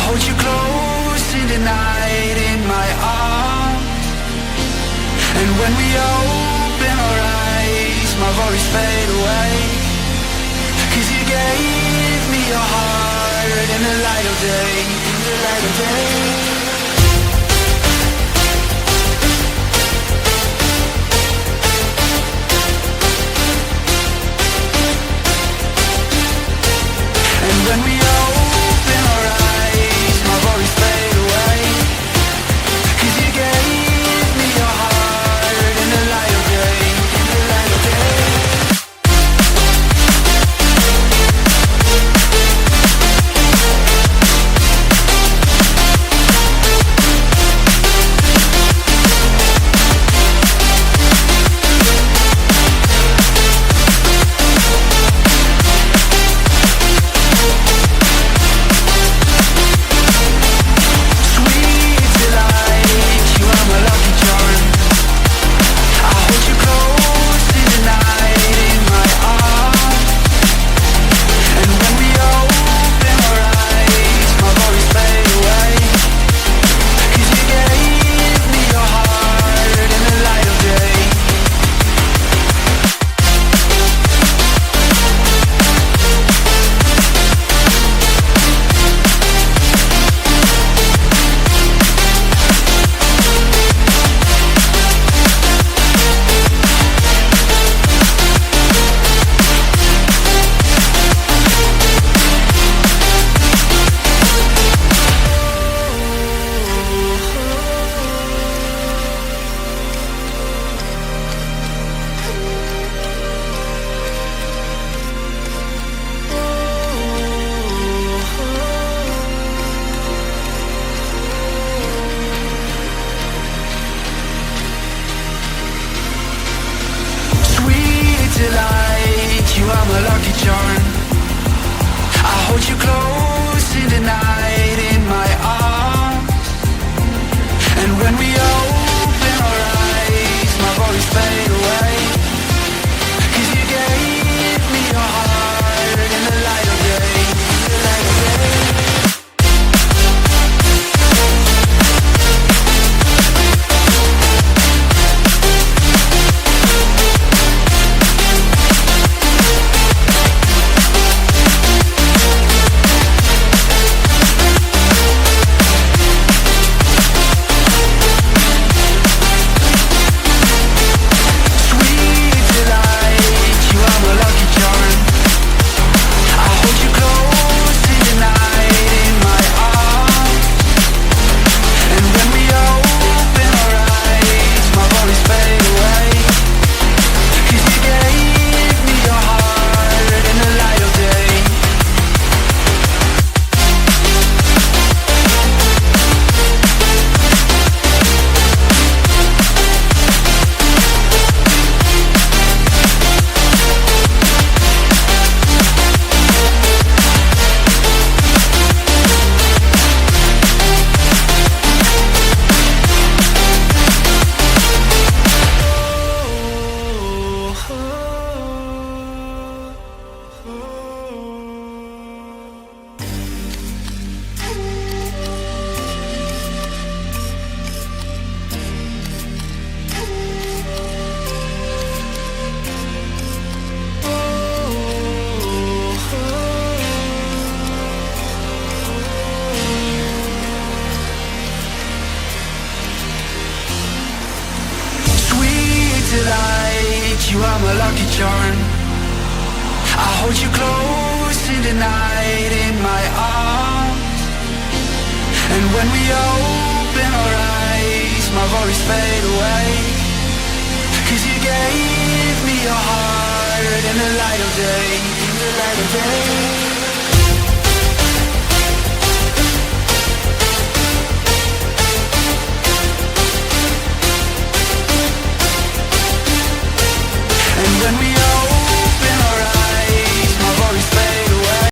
hold you close in the night in my arms. And when we open our eyes, my worries fade away. 'Cause you gave me your heart in the light of day, in the light of day. When we open our eyes, my worries fade away. 'Cause you gave me your heart in the light of day, in the light of day. Delight, you are my lucky charm. I hold you close in the night in my arms. And when we open our eyes, my worries fade away. 'Cause you gave me your heart in the light of day, in the light of day. Delight, you are my lucky charm. I hold you close in the night in my arms. And when we open our eyes, my worries fade away. 'Cause you gave me your heart in the light of day, in the light of day.